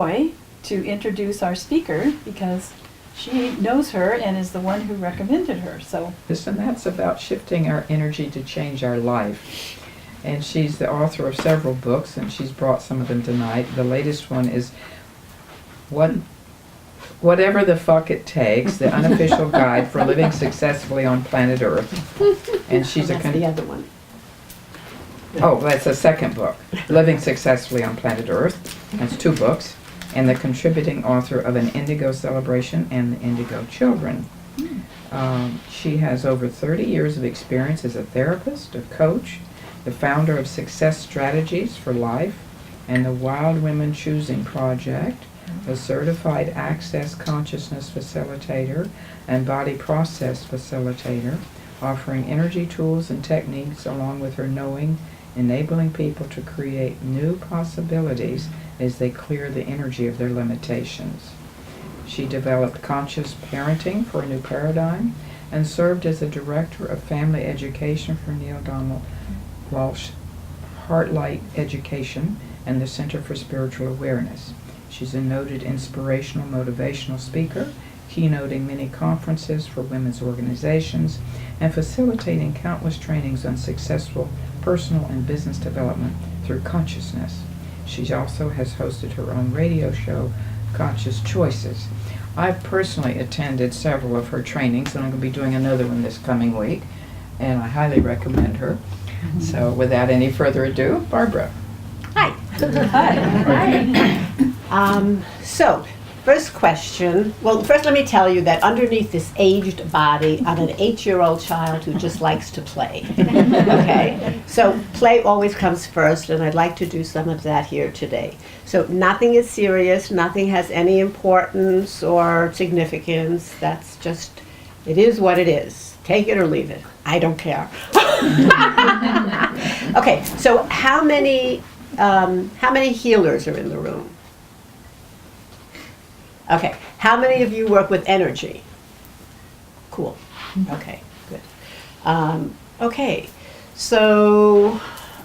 joy to introduce our speaker because she knows her and is the one who recommended her. So, and that's about shifting our energy to change our life. And she's the author of several books, and she's brought some of them tonight. The latest one is Whatever the Fuck It Takes, the unofficial guide for living successfully on planet Earth. And she's That's the other one. Oh, that's the second book, Living Successfully on Planet Earth. That's 2 books. And the contributing author of An Indigo Celebration and The Indigo Children. She has over 30 years of experience as a therapist, a coach, the founder of Success Strategies for Life and the Wild Women Choosing Project, a certified Access Consciousness facilitator and body process facilitator, offering energy tools and techniques along with her knowing, enabling people to create new possibilities as they clear the energy of their limitations. She developed conscious parenting for a new paradigm and served as a director of family education for Neil Donald Walsh Heartlight Education and the Center for Spiritual Awareness. She's a noted inspirational motivational speaker, keynoting many conferences for women's organizations and facilitating countless trainings on successful personal and business development through consciousness. She also has hosted her own radio show, Conscious Choices. I've personally attended several of her trainings, and I'm going to be doing another one this coming week, and I highly recommend her. So without any further ado, Barbara. Hi. hi. So, first question. Well, first let me tell you that underneath this aged body, I'm an 8-year-old child who just likes to play. Okay? So, play always comes first, and I'd like to do some of that here today. So, nothing is serious, nothing has any importance or significance. That's just, it is what it is. Take it or leave it. I don't care. Okay, so how many healers are in the room? Okay, how many of you work with energy? Cool. Okay, good. Okay, so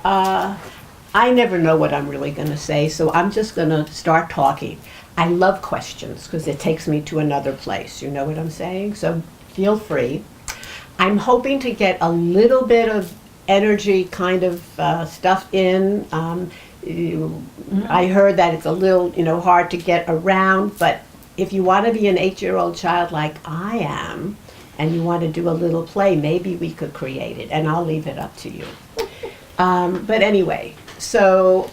I never know what I'm really going to say, so I'm just going to start talking. I love questions because it takes me to another place. You know what I'm saying? So feel free. I'm hoping to get a little bit of energy kind of stuff in. I heard that it's a little, hard to get around, but if you want to be an 8-year-old child like I am, and you want to do a little play, maybe we could create it, and I'll leave it up to you. But anyway, so,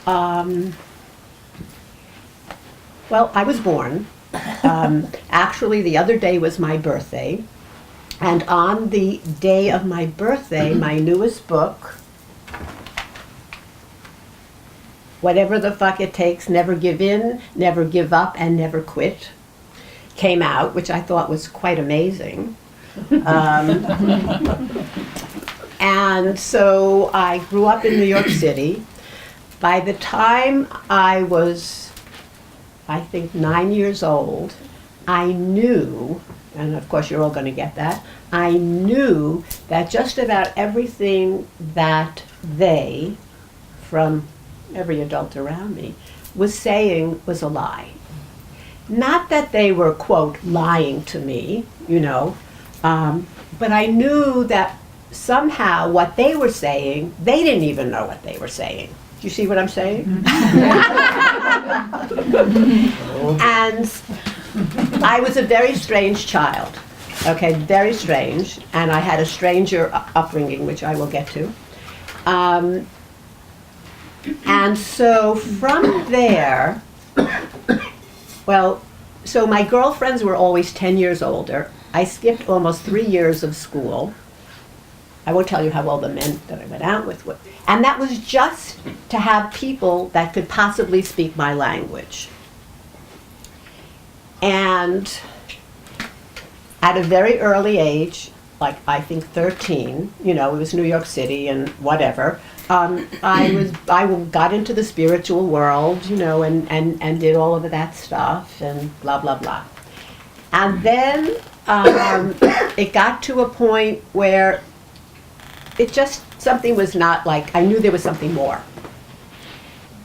well, I was born. Actually, the other day was my birthday. And on the day of my birthday, my newest book, Whatever the Fuck It Takes, Never Give In, Never Give Up, and Never Quit, came out, which I thought was quite amazing. And so I grew up in New York City. By the time I was, I think, 9 years old, I knew, and of course you're all going to get that, I knew that just about everything that they, from every adult around me, was saying was a lie. Not that they were, quote, lying to me, but I knew that somehow what they were saying, they didn't even know what they were saying. Do you see what I'm saying? And I was a very strange child, okay, very strange, and I had a stranger upbringing, which I will get to. And so from there, well, so my girlfriends were always 10 years older. I skipped almost 3 years of school. I won't tell you how old the men that I went out with were. And that was just to have people that could possibly speak my language. And at a very early age, like I think 13, it was New York City and whatever, I got into the spiritual world, and did all of that stuff and blah, blah, blah. And then it got to a point where it just, something was not like, I knew there was something more.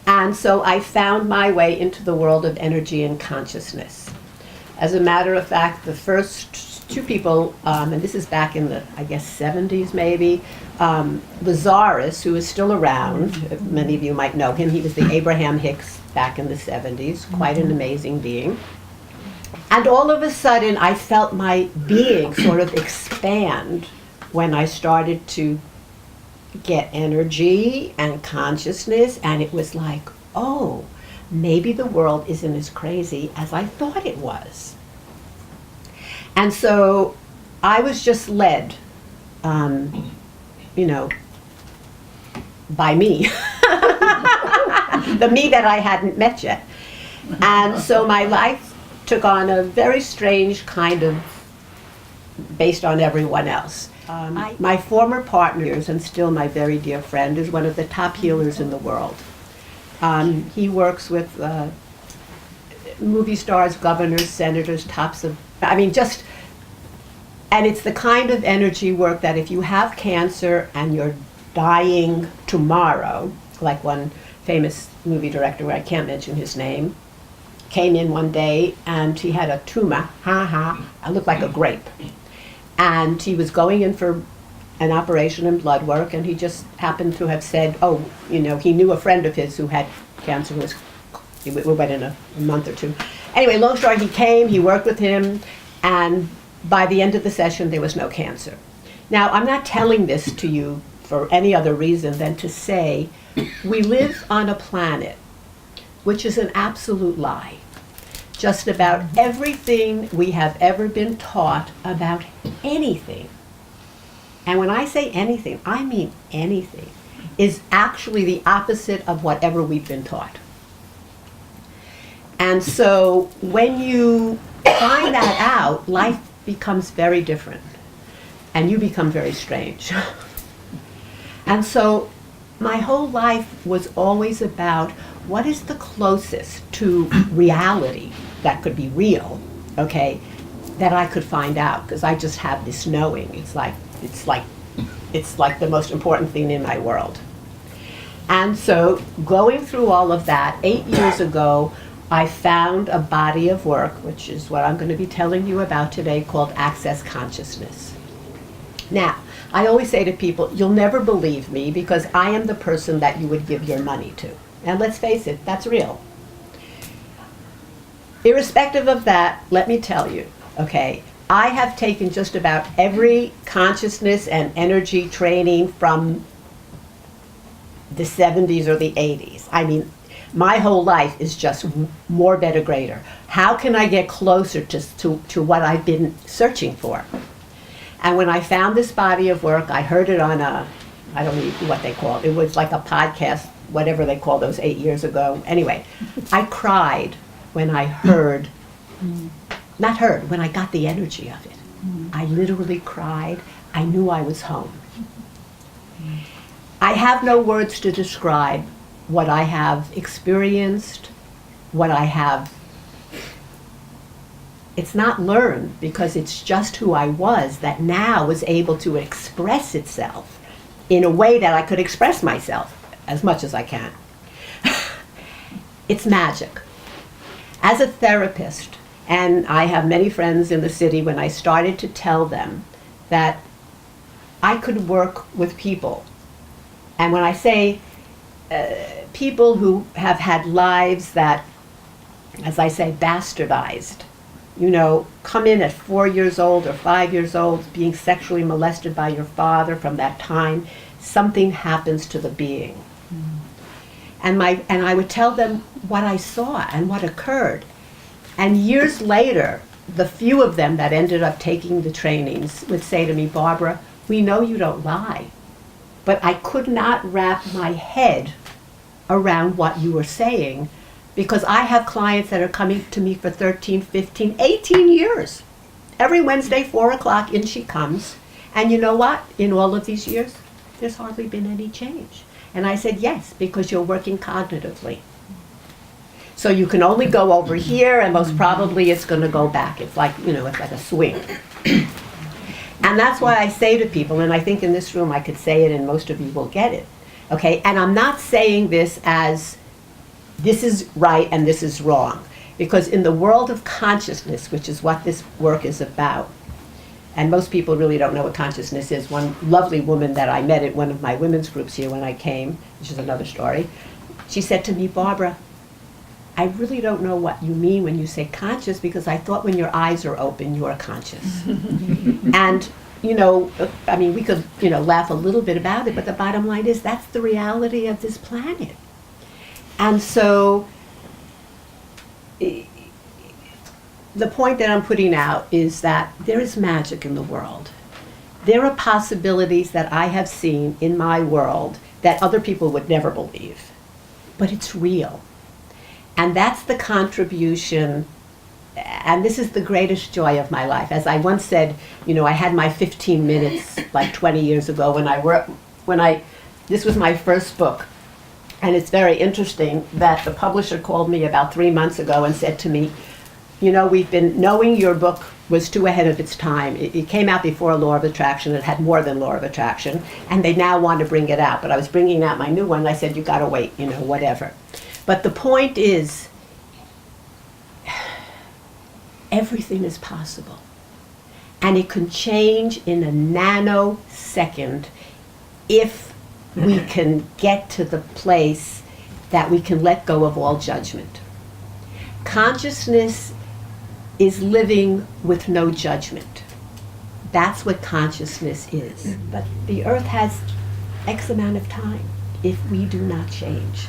And And so I found my way into the world of energy and consciousness. As a matter of fact, the first two people, and this is back in the, I guess, 70s maybe, Lazarus, who is still around, many of you might know him, he was the Abraham Hicks back in the 70s, quite an amazing being. And all of a sudden, I felt my being sort of expand when I started to get energy and consciousness, and it was like, oh, maybe the world isn't as crazy as I thought it was. And so I was just led, you know, by me, the me that I hadn't met yet. And so my life took on a very strange kind of, based on everyone else. My former partner, and still my very dear friend, is one of the top healers in the world. He works with movie stars, governors, senators, and it's the kind of energy work that if you have cancer and you're dying tomorrow, like one famous movie director, I can't mention his name, came in one day and he had a tumor, I looked like a grape. And he was going in for an operation and blood work, and he just happened to have said, oh, you know, he knew a friend of his who had cancer, we went in a month or two. Anyway, long story, he came, he worked with him, and by the end of the session, there was no cancer. Now, I'm not telling this to you for any other reason than to say we live on a planet which is an absolute lie. Just about everything we have ever been taught about anything, and when I say anything, I mean anything, is actually the opposite of whatever we've been taught. And so when you find that out, life becomes very different, and you become very strange. And so my whole life was always about what is the closest to reality that could be real, okay, that I could find out, because I just have this knowing. It's like the most important thing in my world. And so going through all of that, 8 years ago, I found a body of work, which is what I'm going to be telling you about today, called Access Consciousness. Now, I always say to people, you'll never believe me because I am the person that you would give your money to. And let's face it, that's real. Irrespective of that, let me tell you, okay, I have taken just about every consciousness and energy training from the 70s or the 80s. I mean, my whole life is just more, better, greater. How can I get closer to what I've been searching for? And when I found this body of work, I heard it on I don't know what they call it. It was like a podcast, whatever they call those 8 years ago. Anyway, I cried when I heard, when I got the energy of it. I literally cried. I knew I was home. I have no words to describe what I have experienced, what I have. It's not learned, because it's just who I was that now was able to express itself in a way that I could express myself as much as I can. It's magic. As a therapist, and I have many friends in the city, when I started to tell them that I could work with people, and when I say people who have had lives that, as I say, bastardized, you know, come in at 4 years old or 5 years old, being sexually molested by your father from that time, something happens to the being. And I would tell them what I saw and what occurred. And years later, the few of them that ended up taking the trainings would say to me, Barbara, we know you don't lie, but I could not wrap my head around what you were saying, because I have clients that are coming to me for 13, 15, 18 years. Every Wednesday, 4 o'clock, in she comes. And you know what? In all of these years, there's hardly been any change. And I said, yes, because you're working cognitively. So you can only go over here, and most probably it's going to go back. It's like, you know, it's like a swing. And that's why I say to people, and I think in this room I could say it and most of you will get it, okay? And I'm not saying this as this is right and this is wrong. Because in the world of consciousness, which is what this work is about, and most people really don't know what consciousness is. One lovely woman that I met at one of my women's groups here when I came, which is another story, she said to me, Barbara, I really don't know what you mean when you say conscious, because I thought when your eyes are open, you're conscious. And, you know, I mean, we could, you know, laugh a little bit about it, but the bottom line is that's the reality of this planet. And so the point that I'm putting out is that there is magic in the world. There are possibilities that I have seen in my world that other people would never believe, but it's real. And that's the contribution, and this is the greatest joy of my life. As I once said, you know, I had my 15 minutes like 20 years ago this was my first book. And it's very interesting that the publisher called me about 3 months ago and said to me, you know, we've been knowing your book was too ahead of its time. It came out before Law of Attraction. It had more than Law of Attraction. And they now want to bring it out. But I was bringing out my new one, and I said, you got to wait, you know, whatever. But the point is, everything is possible. And it can change in a nanosecond if we can get to the place that we can let go of all judgment. Consciousness is living with no judgment. That's what consciousness is. But the earth has X amount of time if we do not change.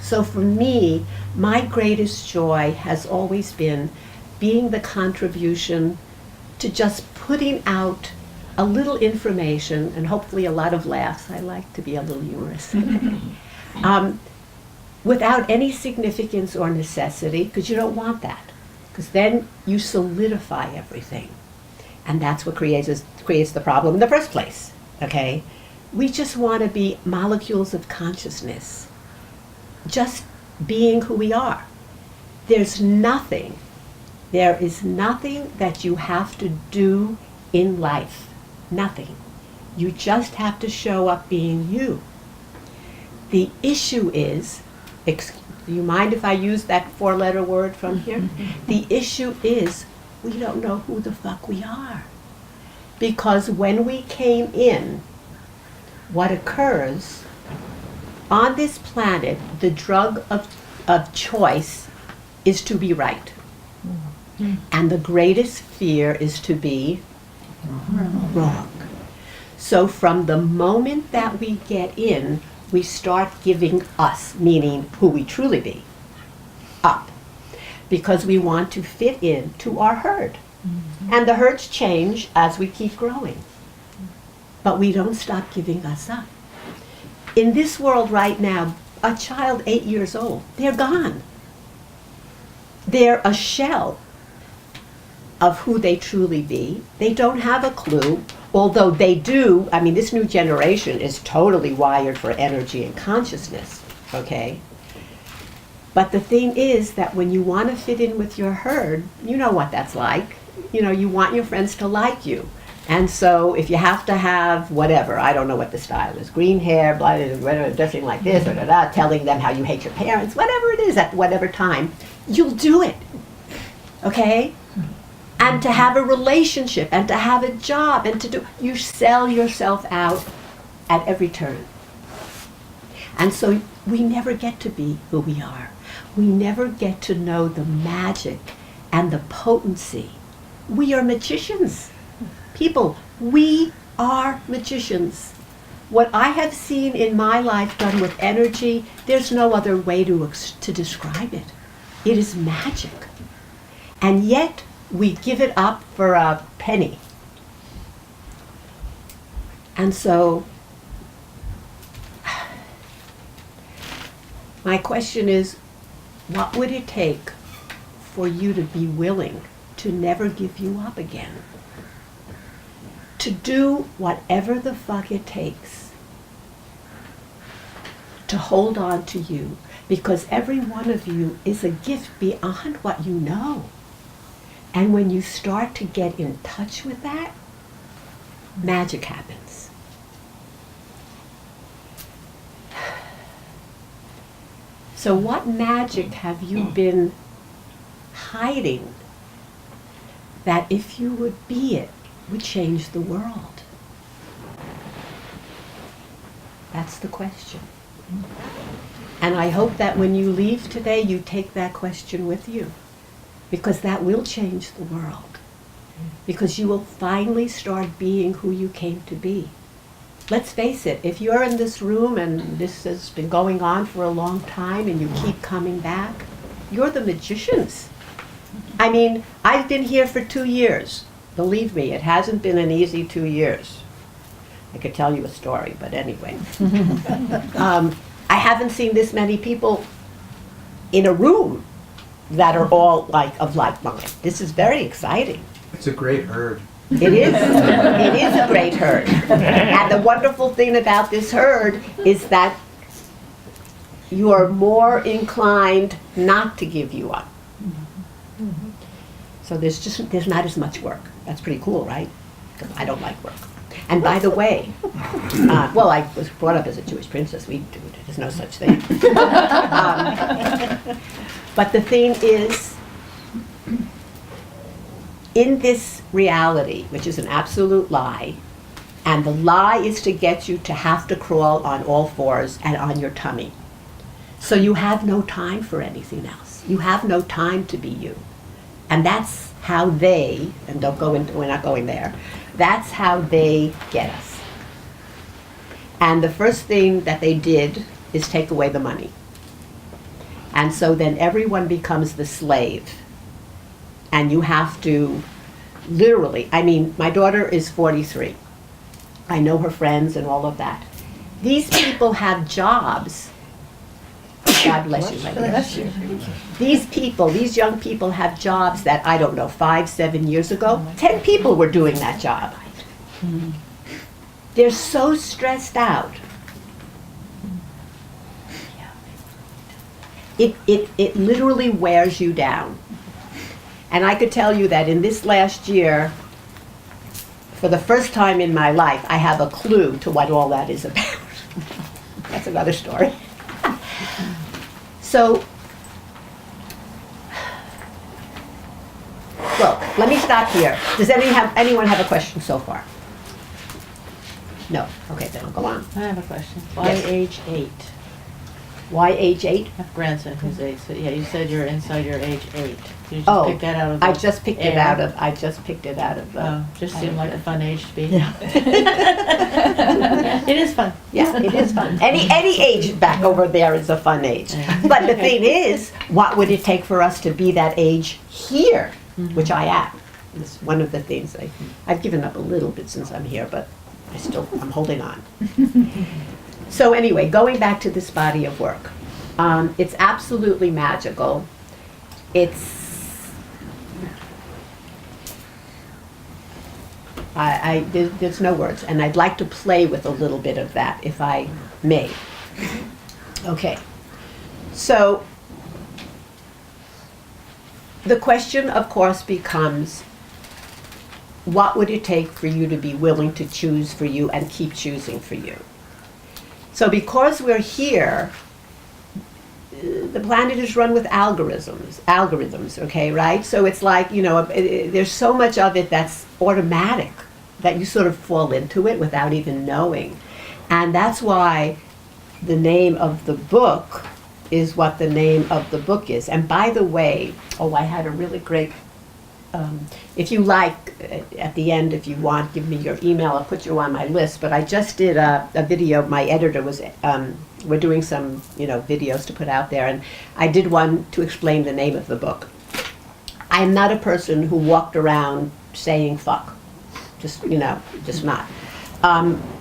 So for me, my greatest joy has always been being the contribution to just putting out a little information and hopefully a lot of laughs. I like to be a little humorous. Without any significance or necessity, because you don't want that. Because then you solidify everything. And that's what creates the problem in the first place, okay? We just want to be molecules of consciousness, just being who we are. There is nothing that you have to do in life. Nothing. You just have to show up being you. The issue is, do you mind if I use that 4-letter word from here? The issue is we don't know who the fuck we are. Because when we came in, what occurs on this planet, the drug of choice is to be right. And the greatest fear is to be wrong. So from the moment that we get in, we start giving us, meaning who we truly be, up. Because we want to fit in to our herd. And the herds change as we keep growing. But we don't stop giving us up. In this world right now, a child 8 years old, they're gone. They're a shell of who they truly be. They don't have a clue, although they do. I mean, this new generation is totally wired for energy and consciousness, okay? But the thing is that when you want to fit in with your herd, you know what that's like. You know, you want your friends to like you. And so if you have to have whatever, I don't know what the style is, green hair, blah, blah, blah, dressing like this, telling them how you hate your parents, whatever it is at whatever time, you'll do it, okay? And to have a relationship, and to have a job, and you sell yourself out at every turn. And so we never get to be who we are. We never get to know the magic and the potency. We are magicians. People, we are magicians. What I have seen in my life done with energy, there's no other way to describe it. It is magic. And yet, we give it up for a penny. And so, my question is, what would it take for you to be willing to never give you up again? To do whatever the fuck it takes to hold on to you, because every one of you is a gift beyond what you know. And when you start to get in touch with that, magic happens. So what magic have you been hiding that if you would be it, would change the world? That's the question. And I hope that when you leave today, you take that question with you, because that will change the world. Because you will finally start being who you came to be. Let's face it, if you're in this room and this has been going on for a long time and you keep coming back, you're the magicians. I mean, I've been here for 2 years. Believe me, it hasn't been an easy 2 years. I could tell you a story, but anyway. I haven't seen this many people in a room that are all of like mind. This is very exciting. It's a great herd. It is. It is a great herd. And the wonderful thing about this herd is that you are more inclined not to give you up. So there's not as much work. That's pretty cool, right? Because I don't like work. And by the way, well, I was brought up as a Jewish princess. There's no such thing. But the thing is, in this reality, which is an absolute lie, and the lie is to get you to have to crawl on all fours and on your tummy. So you have no time for anything else. You have no time to be you. And that's how they, and don't go into, we're not going there, that's how they get us. And the first thing that they did is take away the money. And so then everyone becomes the slave. And you have to literally, I mean, my daughter is 43. I know her friends and all of that. These people have jobs. God bless you, lady. Bless you. These people, these young people have jobs that, I don't know, 5, 7 years ago, 10 people were doing that job. They're so stressed out. It literally wears you down. And I could tell you that in this last year, for the first time in my life, I have a clue to what all that is about. That's another story. So, well, let me stop here. Does anyone have a question so far? No. Okay, then I'll go on. I have a question. Why Yes. age 8? Why age 8? I have a grandson who's 8. So yeah, you said you're inside your age 8. Did you just Oh, pick that out of the I just picked it air? out of. I just picked it out of. Just seemed like a fun age to be. Yeah. It is fun. Yeah, it is fun. Any age back over there is a fun age. But the thing is, what would it take for us to be that age here, which I am? It's one of the things I've given up a little bit since I'm here, but I'm holding on. So anyway, going back to this body of work, it's absolutely magical. There's no words, and I'd like to play with a little bit of that, if I may. Okay, so the question, of course, becomes, what would it take for you to be willing to choose for you and keep choosing for you? So because we're here, the planet is run with algorithms, okay, right? So it's like, there's so much of it that's automatic that you sort of fall into it without even knowing. And that's why the name of the book is what the name of the book is. And by the way, I had a really great, if you like, at the end, if you want, give me your email, I'll put you on my list. But I just did a video, my editor was, we're doing some, videos to put out there, and I did one to explain the name of the book. I'm not a person who walked around saying fuck, just not.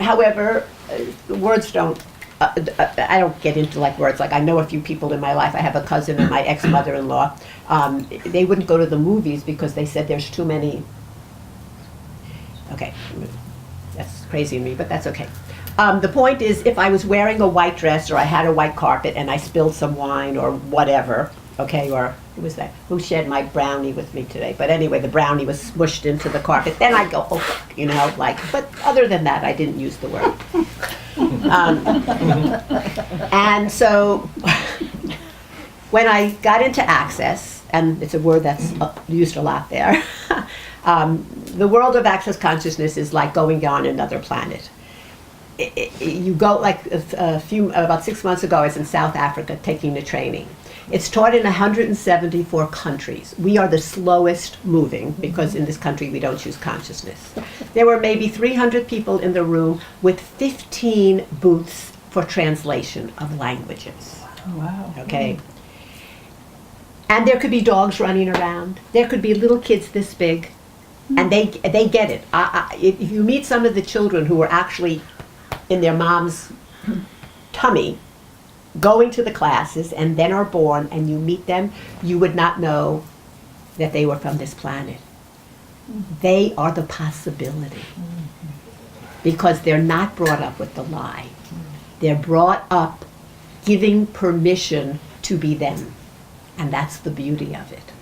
However, words don't, I don't get into words. I know a few people in my life. I have a cousin and my ex-mother-in-law. They wouldn't go to the movies because they said there's too many. Okay, that's crazy in me, but that's okay. The point is, if I was wearing a white dress or I had a white carpet and I spilled some wine or whatever, okay, or who was that? Who shared my brownie with me today? But anyway, the brownie was smushed into the carpet. Then I'd go, oh, fuck, but other than that, I didn't use the word. And so, when I got into Access, and it's a word that's used a lot there, the world of Access consciousness is like going on another planet. You go, like about 6 months ago, I was in South Africa taking the training. It's taught in 174 countries. We are the slowest moving because in this country we don't choose consciousness. There were maybe 300 people in the room with 15 booths for translation of languages. Wow. Okay? And there could be dogs running around. There could be little kids this big. And they get it. If you meet some of the children who are actually in their mom's tummy, going to the classes and then are born, and you meet them, you would not know that they were from this planet. They are the possibility. Because they're not brought up with the lie. They're brought up giving permission to be them. And that's the beauty of it.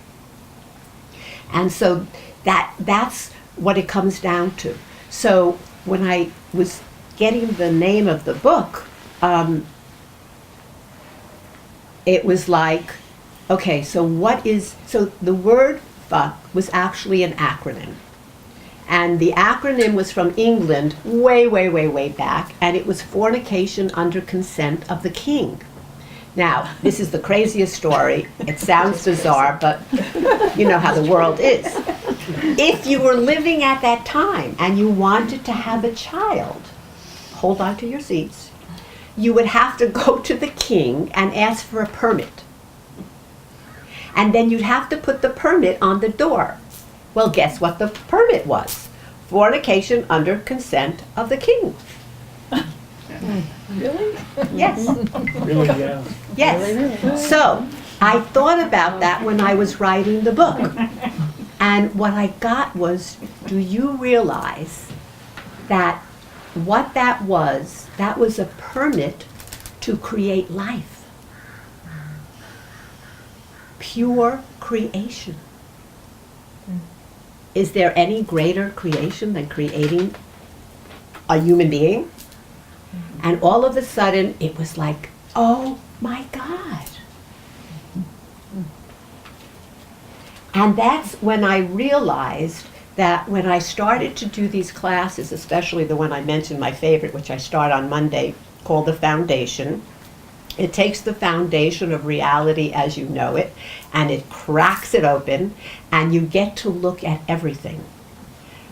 And so that's what it comes down to. So when I was getting the name of the book, it was like, okay, so the word fuck was actually an acronym. And the acronym was from England way, way, way, way back, and it was fornication under consent of the king. Now, this is the craziest story. It sounds bizarre, but you know how the world is. If you were living at that time and you wanted to have a child, hold on to your seats, you would have to go to the king and ask for a permit. And then you'd have to put the permit on the door. Well, guess what the permit was? Fornication under consent of the king. Really? Yes. Really, yeah. Yes. So I thought about that when I was writing the book. And what I got was, do you realize that what that was a permit to create life. Pure creation. Is there any greater creation than creating a human being? And all of a sudden, it was like, oh my God. And that's when I realized that when I started to do these classes, especially the one I mentioned, my favorite, which I start on Monday, called The Foundation, it takes the foundation of reality as you know it, and it cracks it open, and you get to look at everything.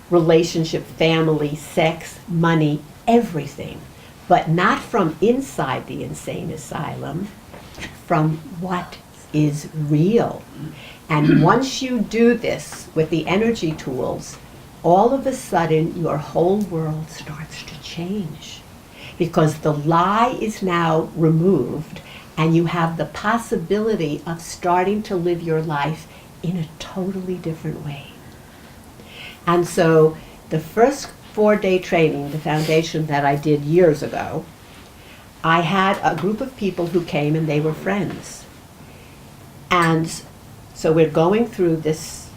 Relationship, family, sex, money, everything. But not from inside the insane asylum, from what is real. And once you do this with the energy tools, all of a sudden your whole world starts to change. Because the lie is now removed and you have the possibility of starting to live your life in a totally different way. And so the first 4-day training, the foundation that I did years ago, I had a group of people who came and they were friends. And so we're going through this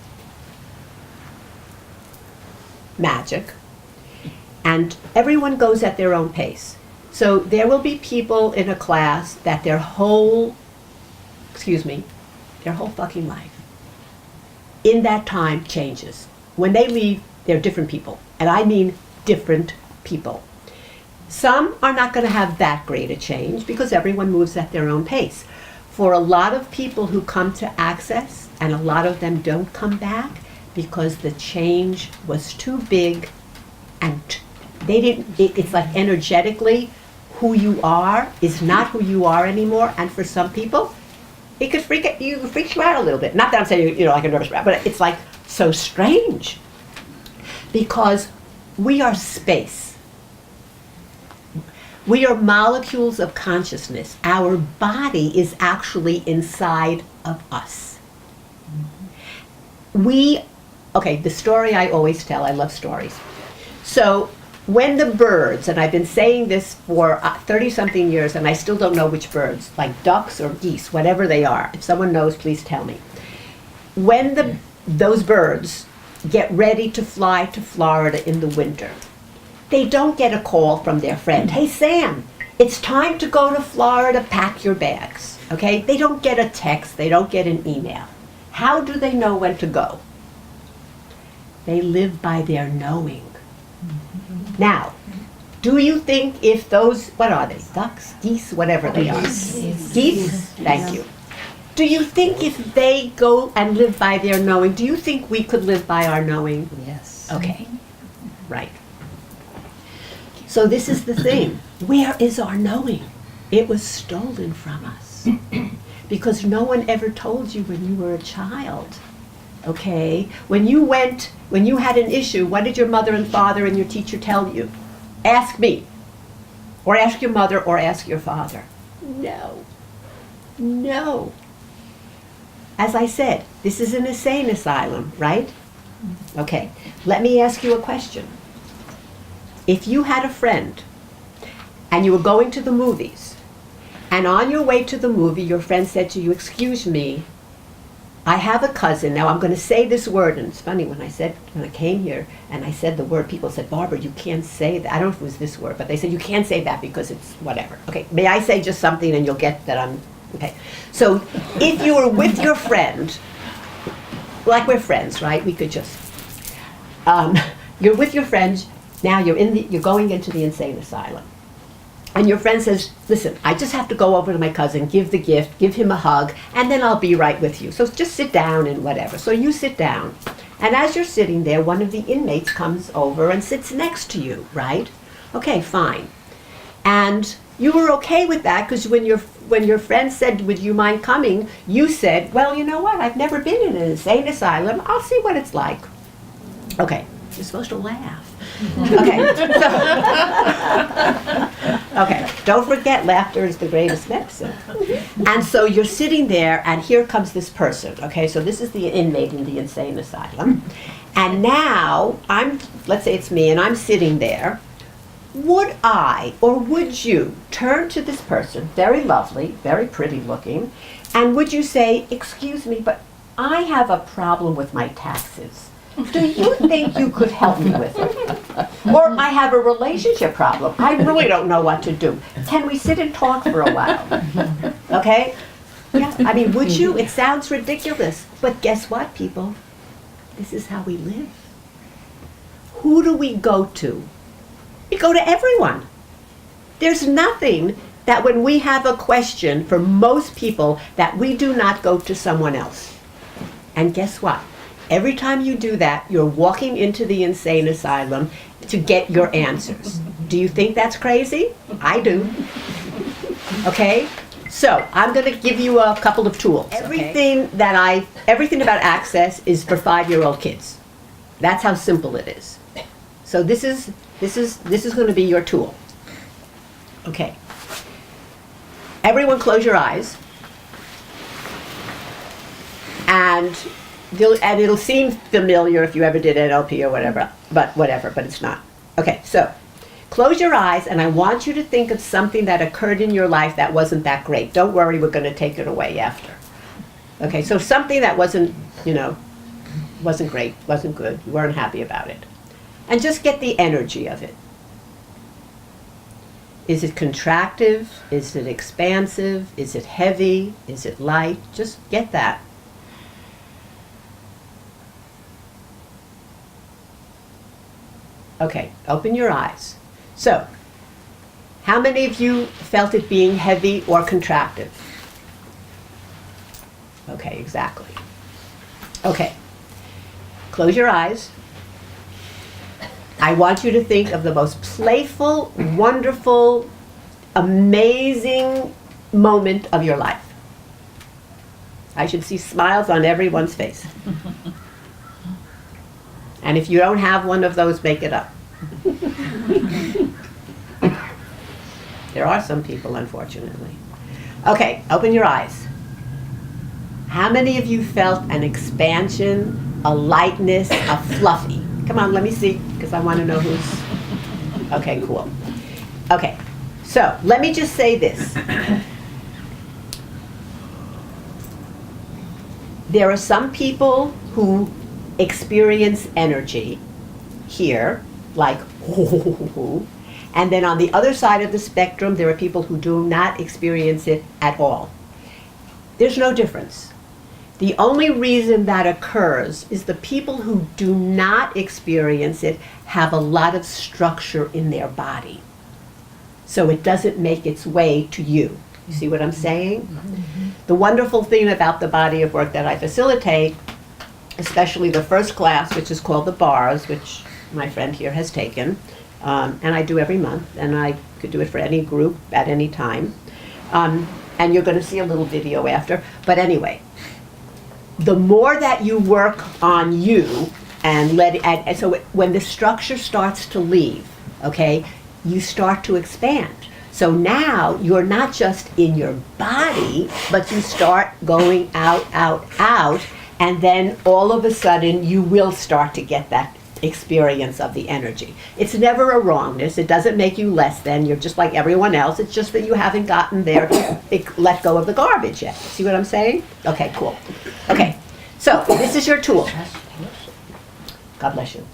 magic, and everyone goes at their own pace. So there will be people in a class that their whole fucking life in that time changes. When they leave, they're different people. And I mean different people. Some are not going to have that great a change because everyone moves at their own pace. For a lot of people who come to Access, and a lot of them don't come back because the change was too big and it's like energetically who you are is not who you are anymore. And for some people, it could freak you out a little bit. Not that I'm saying, like a nervous wreck, but it's like so strange. Because we are space. We are molecules of consciousness. Our body is actually inside of us. The story I always tell, I love stories. So when the birds, and I've been saying this for 30-something years, and I still don't know which birds, like ducks or geese, whatever they are. If someone knows, please tell me. When those birds get ready to fly to Florida in the winter, they don't get a call from their friend, hey Sam, it's time to go to Florida, pack your bags, okay? They don't get a text, they don't get an email. How do they know when to go? They live by their knowing. Now, do you think if those, what are they, ducks, geese, whatever they are? Geese? Thank you. Do you think if they go and live by their knowing, do you think we could live by our knowing? Yes. Okay, right. So this is the thing. Where is our knowing? It was stolen from us. Because no one ever told you when you were a child. Okay? When you had an issue, what did your mother and father and your teacher tell you? Ask me. Or ask your mother or ask your father. No. No. As I said, this is an insane asylum, right? Okay. Let me ask you a question. If you had a friend and you were going to the movies, and on your way to the movie, your friend said to you, "Excuse me, I have a cousin." Now I'm going to say this word, and it's funny, when I came here and I said the word, people said, "Barbara, you can't say that." I don't know if it was this word, but they said, "You can't say that because it's whatever." Okay, may I say just something and you'll get that I'm, okay. So if you were with your friend, like we're friends, right? We could just, you're with your friends, now you're going into the insane asylum. And your friend says, "Listen, I just have to go over to my cousin, give the gift, give him a hug, and then I'll be right with you. So just sit down and whatever." So you sit down. And as you're sitting there, one of the inmates comes over and sits next to you, right? Okay, fine. And you were okay with that because when your friend said, "Would you mind coming?" you said, "Well, you know what? I've never been in an insane asylum. I'll see what it's like." Okay, you're supposed to laugh. Okay, so, okay, don't forget, laughter is the greatest medicine. And so you're sitting there, and here comes this person, okay? So this is the inmate in the insane asylum. And now, let's say it's me, and I'm sitting there. Would I, or would you, turn to this person, very lovely, very pretty looking, and would you say, "Excuse me, but I have a problem with my taxes. Do you think you could help me with it? Or I have a relationship problem. I really don't know what to do. Can we sit and talk for a while?" Okay? Yeah, I mean, would you? It sounds ridiculous. But guess what, people? This is how we live. Who do we go to? We go to everyone. There's nothing that when we have a question for most people that we do not go to someone else. And guess what? Every time you do that, you're walking into the insane asylum to get your answers. Do you think that's crazy? I do. Okay? So, I'm going to give you a couple of tools. Everything about Access is for 5-year-old kids. That's how simple it is. So this is going to be your tool. Okay. Everyone close your eyes. And it'll seem familiar if you ever did NLP or whatever, but it's not. Okay, so close your eyes, and I want you to think of something that occurred in your life that wasn't that great. Don't worry, we're going to take it away after. Okay, so something that wasn't great, wasn't good, you weren't happy about it. And just get the energy of it. Is it contractive? Is it expansive? Is it heavy? Is it light? Just get that. Okay, open your eyes. So, how many of you felt it being heavy or contractive? Okay, exactly. Okay, close your eyes. I want you to think of the most playful, wonderful, amazing moment of your life. I should see smiles on everyone's face. And if you don't have one of those, make it up. There are some people, unfortunately. Okay, open your eyes. How many of you felt an expansion, a lightness, a fluffy? Come on, let me see, because I want to know who's... Okay, cool. Okay, so let me just say this. There are some people who experience energy here, like, And then on the other side of the spectrum, there are people who do not experience it at all. There's no difference. The only reason that occurs is the people who do not experience it have a lot of structure in their body. So it doesn't make its way to you. You see what I'm saying? The wonderful thing about the body of work that I facilitate, especially the first class, which is called the BARS, which my friend here has taken, and I do every month, and I could do it for any group at any time. And you're going to see a little video after. But anyway, the more that you work on you and so when the structure starts to leave, okay, you start to expand. So now you're not just in your body, but you start going out, out, out, and then all of a sudden you will start to get that experience of the energy. It's never a wrongness. It doesn't make you less than. You're just like everyone else. It's just that you haven't gotten there to let go of the garbage yet. See what I'm saying? Okay, cool. Okay, so this is your tool. God bless you.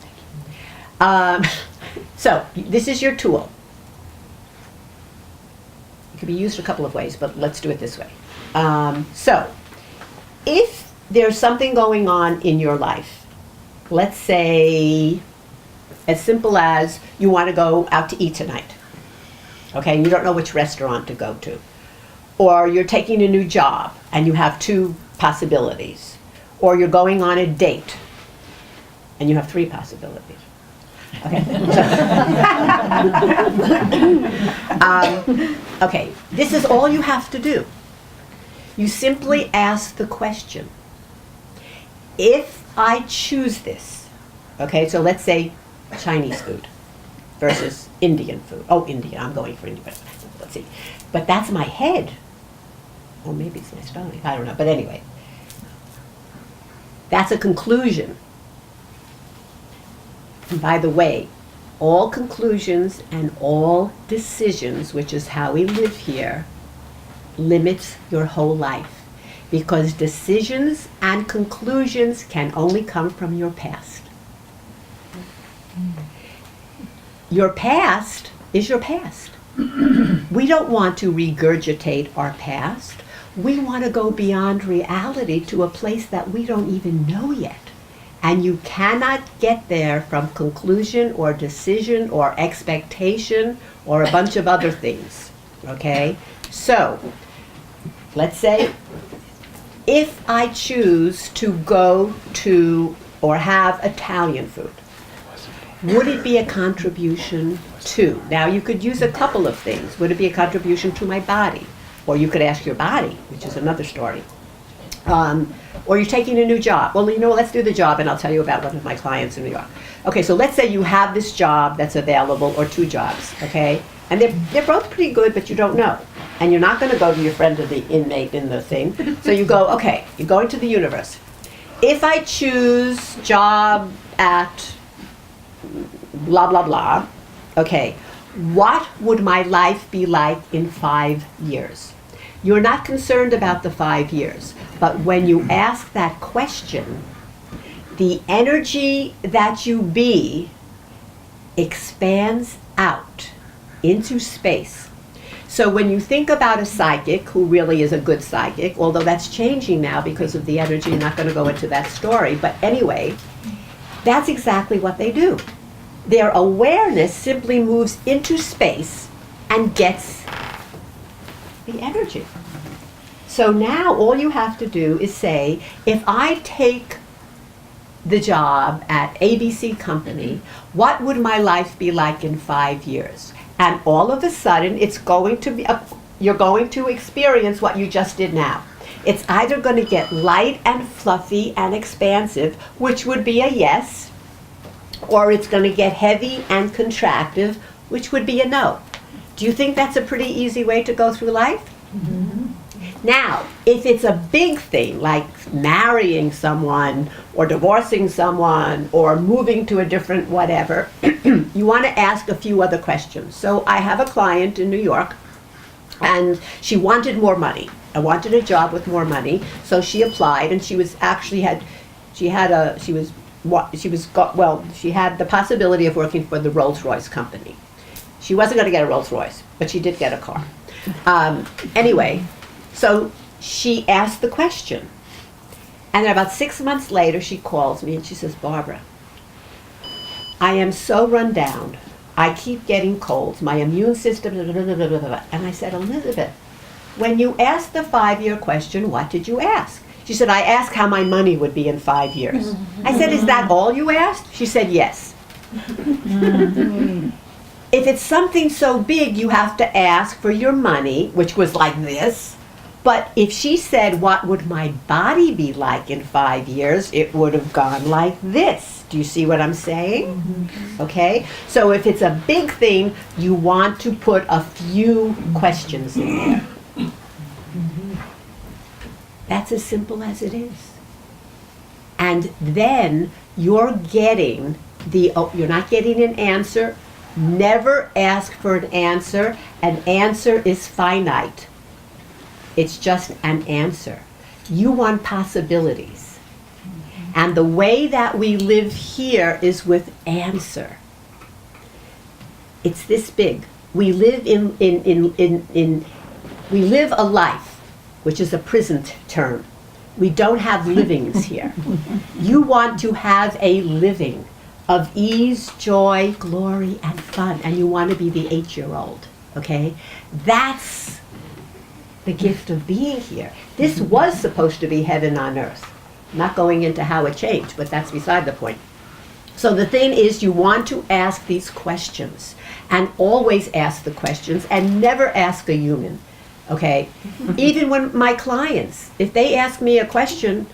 So this is your tool. It can be used a couple of ways, but let's do it this way. So if there's something going on in your life, let's say as simple as you want to go out to eat tonight, okay, and you don't know which restaurant to go to. Or you're taking a new job and you have 2 possibilities. Or you're going on a date and you have 3 possibilities. Okay. Okay, this is all you have to do. You simply ask the question, if I choose this, okay, so let's say Chinese food versus Indian food. Oh, India, I'm going for India, but let's see. But that's my head. Or maybe it's my stomach, I don't know, but anyway. That's a conclusion. And by the way, all conclusions and all decisions, which is how we live here, limits your whole life. Because decisions and conclusions can only come from your past. Your past is your past. We don't want to regurgitate our past. We want to go beyond reality to a place that we don't even know yet. And you cannot get there from conclusion or decision or expectation or a bunch of other things. Okay? So, let's say if I choose to go to or have Italian food, would it be a contribution to? Now you could use a couple of things. Would it be a contribution to my body? Or you could ask your body, which is another story. Or you're taking a new job. Well, you know, let's do the job and I'll tell you about one of my clients in New York. Okay, so let's say you have this job that's available or 2 jobs, okay? And they're both pretty good, but you don't know. And you're not going to go to your friend or the inmate in the thing. So you go, okay, you're going to the universe. If I choose job at blah, blah, blah, okay, what would my life be like in 5 years? You're not concerned about the 5 years. But when you ask that question, the energy that you be expands out into space. So when you think about a psychic, who really is a good psychic, although that's changing now because of the energy, I'm not going to go into that story, but anyway, that's exactly what they do. Their awareness simply moves into space and gets the energy. So now all you have to do is say, if I take the job at ABC Company, what would my life be like in 5 years? And all of a sudden, it's going to be, you're going to experience what you just did now. It's either going to get light and fluffy and expansive, which would be a yes, or it's going to get heavy and contractive, which would be a no. Do you think that's a pretty easy way to go through life? Mm-hmm. Now, if it's a big thing, like marrying someone, or divorcing someone, or moving to a different whatever, you want to ask a few other questions. So I have a client in New York, and she wanted more money. I wanted a job with more money, so she applied, and she had the possibility of working for the Rolls-Royce company. She wasn't going to get a Rolls Royce, but she did get a car. Anyway, so she asked the question. And then about 6 months later, she calls me and she says, Barbara, I am so run down. I keep getting colds. My immune system, blah, blah, blah, blah, blah, blah. And I said, Elizabeth, when you asked the 5-year question, what did you ask? She said, I asked how my money would be in 5 years. I said, is that all you asked? She said, yes. If it's something so big, you have to ask for your money, which was like this. But if she said, what would my body be like in 5 years, it would have gone like this. Do you see what I'm saying? Okay? So if it's a big thing, you want to put a few questions in there. That's as simple as it is. And then you're getting you're not getting an answer. Never ask for an answer. An answer is finite. It's just an answer. You want possibilities. And the way that we live here is with answer. It's this big. We live we live a life, which is a prison term. We don't have livings here. You want to have a living of ease, joy, glory, and fun, and you want to be the 8-year-old, okay? That's the gift of being here. This was supposed to be heaven on earth. I'm not going into how it changed, but that's beside the point. So the thing is, you want to ask these questions, and always ask the questions, and never ask a human, okay? Even when my clients, if they ask me a question,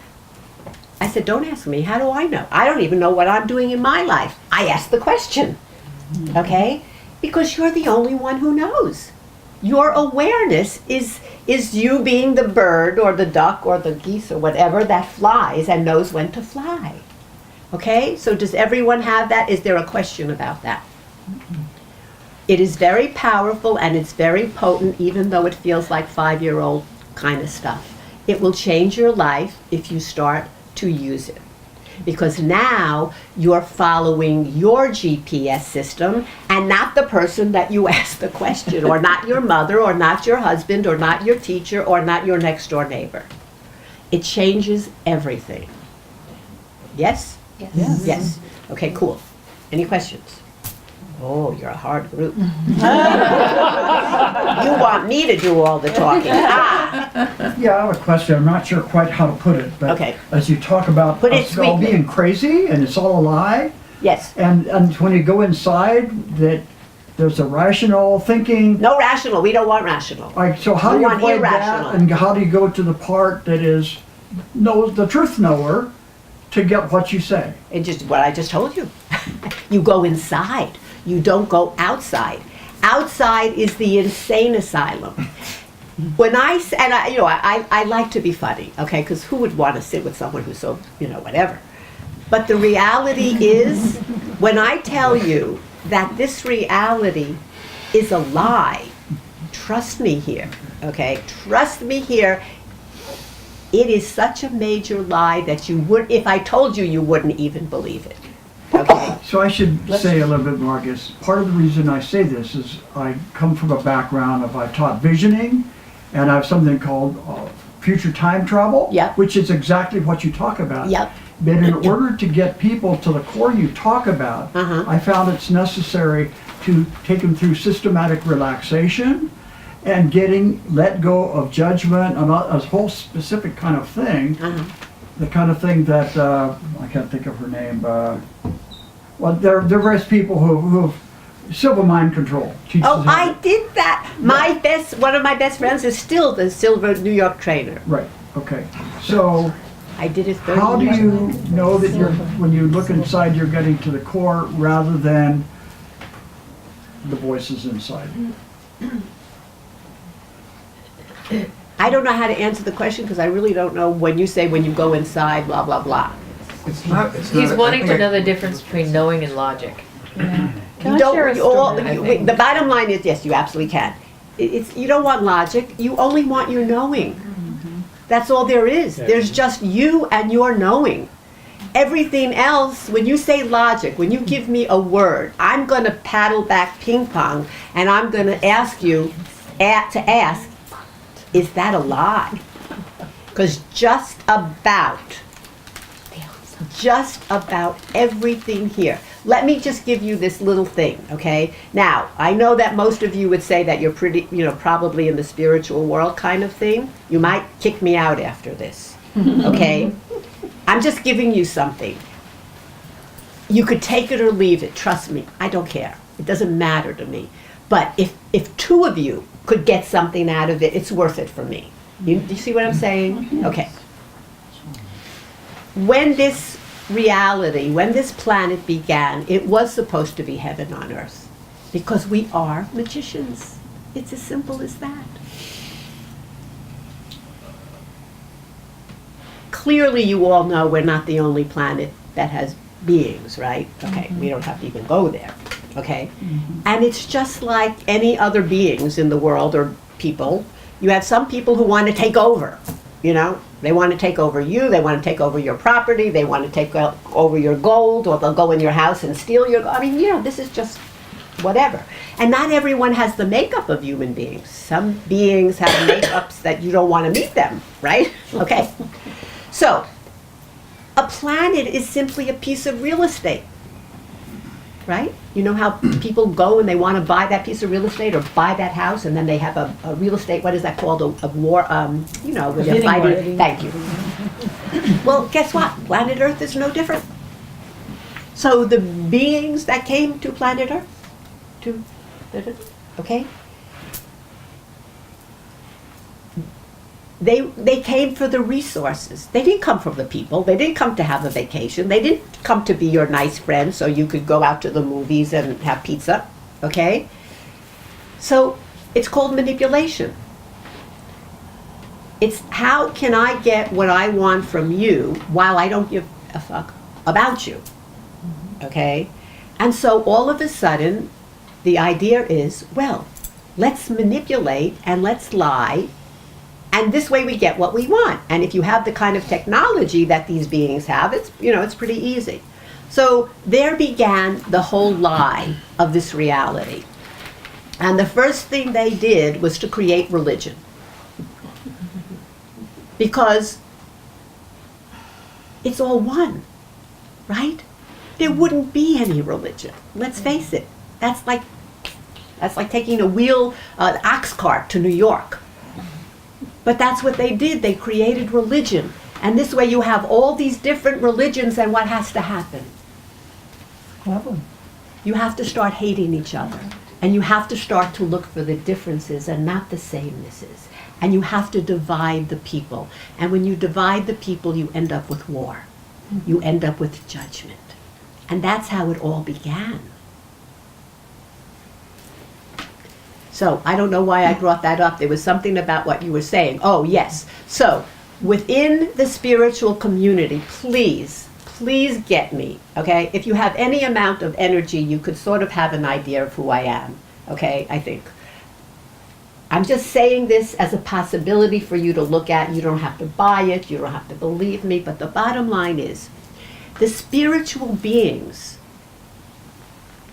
I said, don't ask me. How do I know? I don't even know what I'm doing in my life. I ask the question, okay? Because you're the only one who knows. Your awareness is you being the bird or the duck or the geese or whatever that flies and knows when to fly. Okay? So does everyone have that? Is there a question about that? It is very powerful and it's very potent, even though it feels like 5-year-old kind of stuff. It will change your life if you start to use it. Because now you're following your GPS system and not the person that you asked the question, or not your mother, or not your husband, or not your teacher, or not your next door neighbor. It changes everything. Yes? Yes. Yes. Okay, cool. Any questions? Oh, you're a hard group. You want me to do all the talking. Yeah, I have a question. I'm not sure quite how to put it, but Okay. as you talk about Put it us all sweetly. being crazy and it's all a lie, Yes. and when you go inside, that there's a rational thinking. No rational. We don't want rational. Like, so how We do you want avoid irrational. that, and how do you go to the part that is knows the truth knower to get what you say? It just what I just told you. You go inside. You don't go outside. Outside is the insane asylum. When I like to be funny, okay, because who would want to sit with someone who's so, whatever. But the reality is, when I tell you that this reality is a lie, trust me here, okay? Trust me here. It is such a major lie that if I told you, you wouldn't even believe it. Okay. So I should say a little bit more, I guess. Part of the reason I say this is I come from a background of I taught visioning, and I have something called future time travel, Yep. which is exactly what you talk about. Yep. But in order to get people to the core you talk about, Uh-huh. I found it's necessary to take them through systematic relaxation and let go of judgment and a whole specific kind of thing. Uh-huh. The kind of thing that, I can't think of her name, well, there are various people who have silver mind control. Teaches Oh, how I did that. One of my best friends is still the silver New York trainer. Right, okay. So I did it 30 how do years ago. you know that when you look inside, you're getting to the core rather than the voices inside? I don't know how to answer the question because I really don't know when you say when you go inside, blah, blah, blah. It's not. He's wanting to know the difference between knowing and logic. Yeah. Can You I don't, share a you all, story? you- the bottom line is, yes, you absolutely can. You don't want logic, you only want your knowing. That's all there is. There's just you and your knowing. everything else, when you say logic, when you give me a word, I'm going to paddle back ping pong and I'm going to ask you to ask, is that a lie? Because just about everything here. Let me just give you this little thing, okay? Now, I know that most of you would say that you're pretty, probably in the spiritual world kind of thing. You might kick me out after this, okay? I'm just giving you something. You could take it or leave it, trust me. I don't care. It doesn't matter to me. But if two of you could get something out of it, it's worth it for me. Do you see what I'm saying? Okay. When this reality, when this planet began, it was supposed to be heaven on earth. Because we are magicians. It's as simple as that. Clearly you all know we're not the only planet that has beings, right? Okay, we don't have to even go there, okay? And it's just like any other beings in the world or people. You have some people who want to take over, They want to take over you, they want to take over your property, they want to take over your gold, or they'll go in your house and steal your gold. I mean, this is just whatever. And not everyone has the makeup of human beings. Some beings have makeups that you don't want to meet them, right? Okay. So, a planet is simply a piece of real estate, right? You know how people go and they want to buy that piece of real estate or buy that house, and then they have a real estate, what is that called, a war, when they're fighting. Thank you. Well, guess what? Planet Earth is no different. So the beings that came to planet Earth, okay? They came for the resources. They didn't come from the people. They didn't come to have a vacation. They didn't come to be your nice friend so you could go out to the movies and have pizza, okay? So it's called manipulation. It's how can I get what I want from you while I don't give a fuck about you, okay? And so all of a sudden, the idea is, well, let's manipulate and let's lie. And this way we get what we want. And if you have the kind of technology that these beings have, it's pretty easy. So there began the whole lie of this reality. And the first thing they did was to create religion. Because it's all one, right? There wouldn't be any religion. Let's face it. That's like taking an ox cart to New York. But that's what they did. They created religion. And this way you have all these different religions, and what has to happen? Problem. You have to start hating each other. And you have to start to look for the differences and not the samenesses. And you have to divide the people. And when you divide the people, you end up with war. You end up with judgment. And that's how it all began. So I don't know why I brought that up. There was something about what you were saying. Oh, yes. So within the spiritual community, please get me, okay? If you have any amount of energy, you could sort of have an idea of who I am, okay, I think. I'm just saying this as a possibility for you to look at. You don't have to buy it. You don't have to believe me. But the bottom line is, the spiritual beings.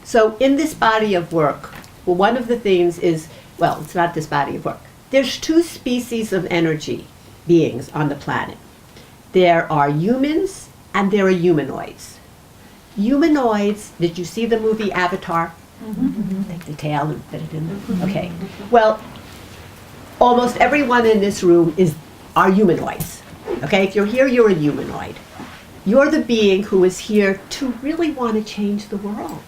So in this body of work, well, one of the things is, well, it's not this body of work. There's two species of energy beings on the planet. There are humans and there are humanoids. Humanoids, did you see the movie Avatar? Take the tail and fit it in there. Okay. Well, almost everyone in this room are humanoids. Okay, if you're here, you're a humanoid. You're the being who is here to really want to change the world,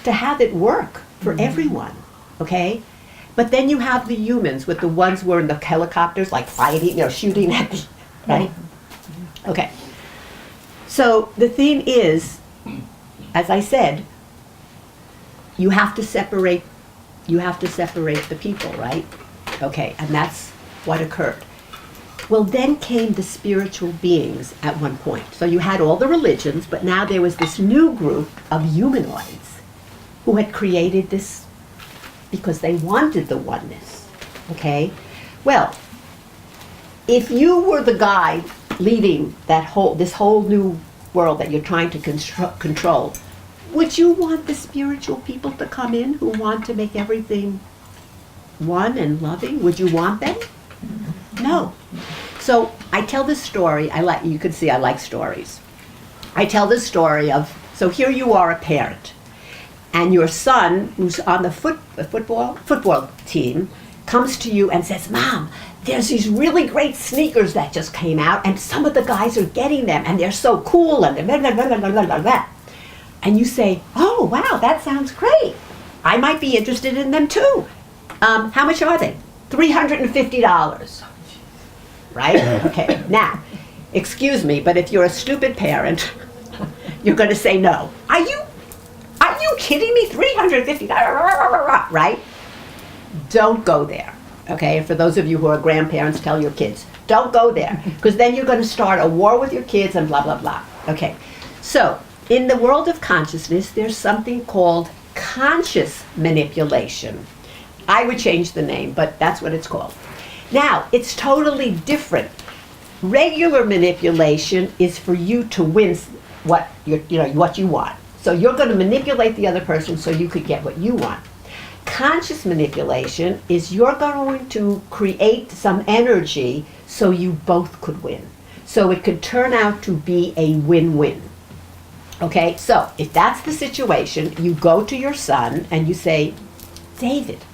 to have it work for everyone, okay? But then you have the humans with the ones who are in the helicopters, like fighting, shooting at the, right? Okay. So the thing is, as I said, you have to separate the people, right? Okay, and that's what occurred. Well, then came the spiritual beings at one point. So you had all the religions, but now there was this new group of humanoids who had created this because they wanted the oneness, okay? Well, if you were the guy leading this whole new world that you're trying to control, would you want the spiritual people to come in who want to make everything one and loving? Would you want them? No. So I tell this story. You can see I like stories. I tell this story of, so here you are, a parent, and your son, who's on the football team, comes to you and says, "Mom, there's these really great sneakers that just came out, and some of the guys are getting them, and they're so cool, and blah, blah, blah, blah, blah, blah, blah." And you say, "Oh, wow, that sounds great. I might be interested in them too. How much are they?" $350. Right? Okay. Now, excuse me, but if you're a stupid parent, you're going to say no. Are you kidding me? $350, right? Don't go there. Okay? And for those of you who are grandparents, tell your kids, don't go there, because then you're going to start a war with your kids and blah, blah, blah. Okay. So, in the world of consciousness, there's something called conscious manipulation. I would change the name, but that's what it's called. Now, it's totally different. Regular manipulation is for you to win what you want. So you're going to manipulate the other person so you could get what you want. Conscious manipulation is you're going to create some energy so you both could win. So it could turn out to be a win-win. Okay, so if that's the situation, you go to your son and you say, "David,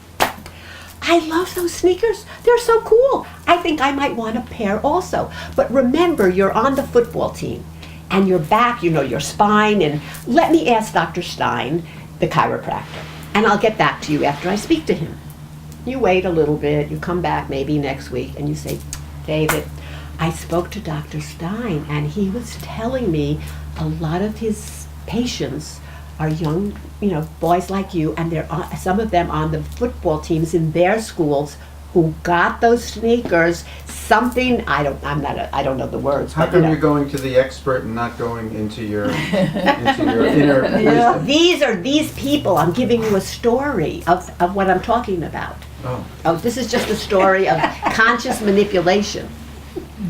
I love those sneakers. They're so cool. I think I might want a pair also. But remember, you're on the football team and your back, your spine, and let me ask Dr. Stein, the chiropractor, and I'll get back to you after I speak to him." You wait a little bit, you come back maybe next week, and you say, "David, I spoke to Dr. Stein, and he was telling me a lot of his patients are young, boys like you, and there are some of them on the football teams in their schools who got those sneakers. Something I don't know the words. How but, come you're going to the expert and not going into your inner wisdom? These people. I'm giving you a story of what I'm talking about. Oh, this is just a story of conscious manipulation.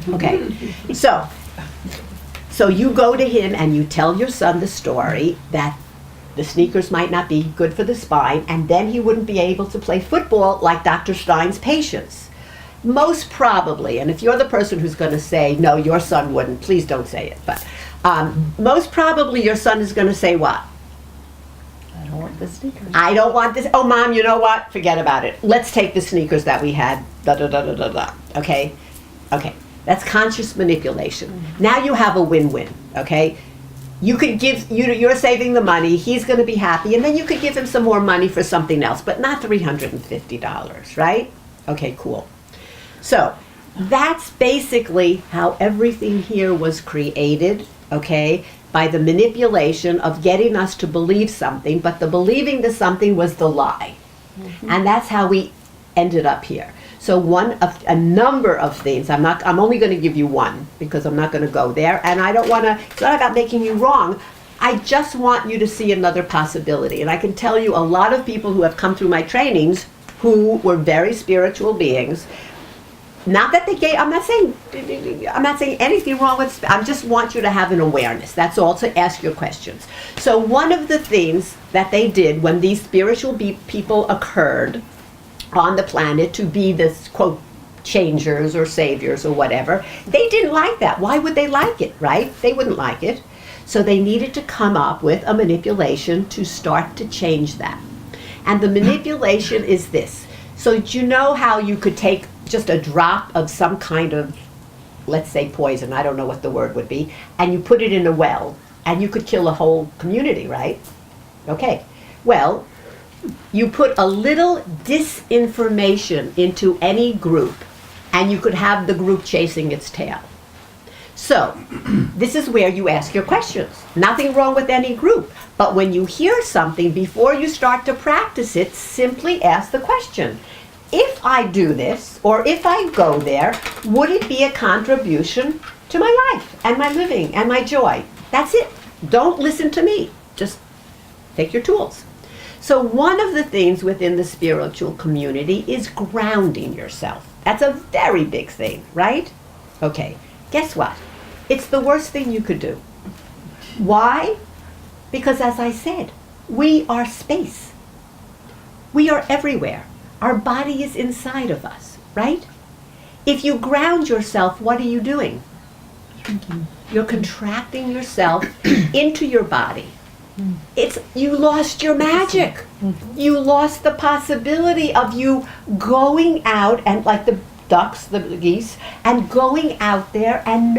Okay, so you go to him and you tell your son the story that the sneakers might not be good for the spine, and then he wouldn't be able to play football like Dr. Stein's patients. Most probably, and if you're the person who's going to say, "No, your son wouldn't," please don't say it, but most probably your son is going to say what? I don't want the sneakers. "I don't want this. Oh, Mom, you know what? Forget about it. Let's take the sneakers that we had, da da da da da da." Okay? Okay. That's conscious manipulation. Now you have a win-win, okay? You could you're saving the money, he's going to be happy, and then you could give him some more money for something else, but not $350, right? Okay, cool. So that's basically how everything here was created, okay, by the manipulation of getting us to believe something, but the believing the something was the lie. Mm-hmm. And that's how we ended up here. So a number of things, I'm only going to give you one because I'm not going to go there, and it's not about making you wrong. I just want you to see another possibility. And I can tell you a lot of people who have come through my trainings who were very spiritual beings. Not that they gave, I'm not saying anything wrong with, I just want you to have an awareness. That's all, to ask your questions. So one of the things that they did when these spiritual people occurred on the planet to be this, quote, changers or saviors or whatever, they didn't like that. Why would they like it, right? They wouldn't like it. So they needed to come up with a manipulation to start to change that. And the manipulation is this. So do you know how you could take just a drop of some kind of, let's say poison, I don't know what the word would be, and you put it in a well, and you could kill a whole community, right? Okay. Well, you put a little disinformation into any group, and you could have the group chasing its tail. So, this is where you ask your questions. Nothing wrong with any group, but when you hear something, before you start to practice it, simply ask the question. If I do this, or if I go there, would it be a contribution to my life, and my living, and my joy? That's it. Don't listen to me. Just take your tools. So one of the things within the spiritual community is grounding yourself. That's a very big thing, right? Okay, guess what? It's the worst thing you could do. Why? Because as I said, we are space. We are everywhere. Our body is inside of us, right? If you ground yourself, what are you doing? You're contracting yourself into your body. You lost your magic. You lost the possibility of you going out and like the ducks, the geese, and going out there and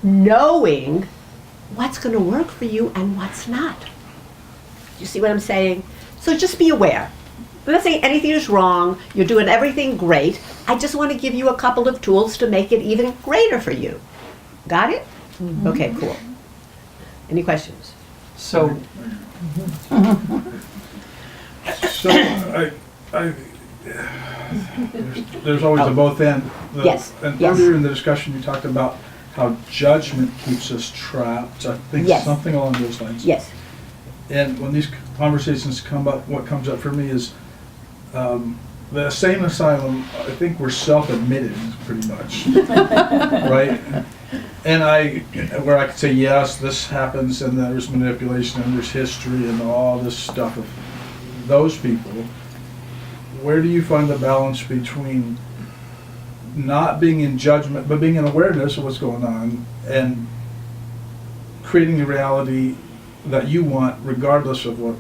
knowing what's going to work for you and what's not. You see what I'm saying? So just be aware. I'm not saying anything is wrong. You're doing everything great. I just want to give you a couple of tools to make it even greater for you. Got it? Okay, cool. Any questions? So, there's always a both end. Yes, And yes. earlier in the discussion, you talked about how judgment keeps us trapped. I think Yes. something along those lines. Yes. And when these conversations come up, what comes up for me is the same asylum. I think we're self-admitted, pretty much, right? And where I could say, yes, this happens, and there's manipulation, and there's history, and all this stuff of those people. Where do you find the balance between not being in judgment, but being in awareness of what's going on, and creating the reality that you want, regardless of what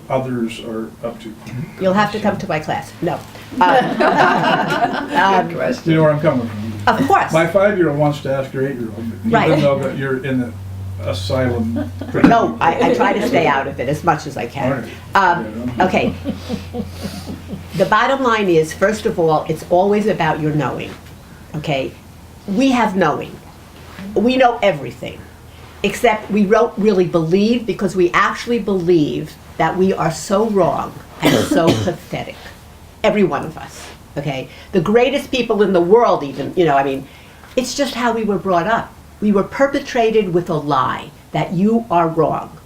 others are up to? You'll have to come to my class. No. Good question. You know where I'm coming from? Of course. My 5-year-old wants to ask your 8-year-old, Right. even though that you're in the asylum. No, I try to stay out of it as much as I can. Okay. The bottom line is, first of all, it's always about your knowing. Okay? We have knowing. We know everything. Except we don't really believe, because we actually believe that we are so wrong and so pathetic. Every one of us. Okay? The greatest people in the world even, it's just how we were brought up. We were perpetrated with a lie that you are wrong.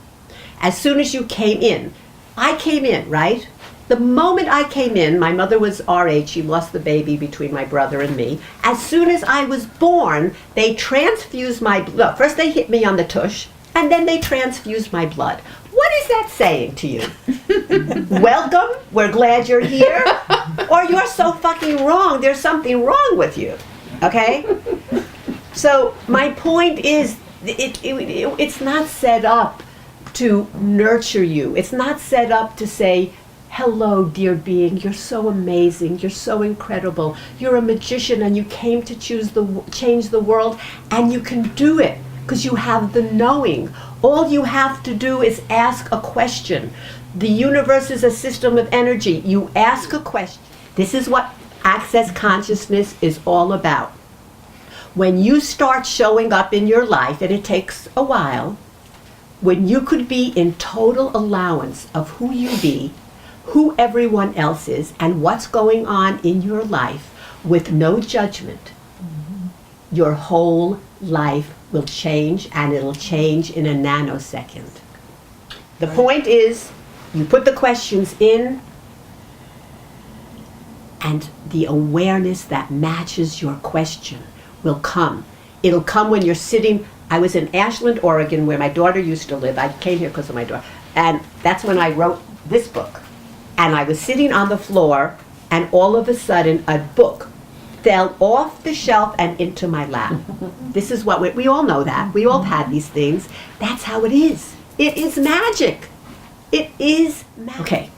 As soon as you came in, I came in, right? The moment I came in, my mother was our age, she lost the baby between my brother and me. As soon as I was born, they transfused my blood. First they hit me on the tush, and then they transfused my blood. What is that saying to you? Welcome, we're glad you're here, or you're so fucking wrong, there's something wrong with you, okay? So my point is, it's not set up to nurture you. It's not set up to say, hello, dear being, you're so amazing, you're so incredible, you're a magician and you came to change the world, and you can do it because you have the knowing. All you have to do is ask a question. The universe is a system of energy. You ask a question. This is what access consciousness is all about. When you start showing up in your life, and it takes a while, when you could be in total allowance of who you be, who everyone else is, and what's going on in your life with no judgment, your whole life will change, and it'll change in a nanosecond. The point is, you put the questions in, and the awareness that matches your question will come. It'll come when you're sitting. I was in Ashland, Oregon, where my daughter used to live. I came here because of my daughter. And that's when I wrote this book. And I was sitting on the floor, and all of a sudden, a book fell off the shelf and into my lap. This is what we all know that. We all had these things. That's how it is. It is magic. It is magic. Okay.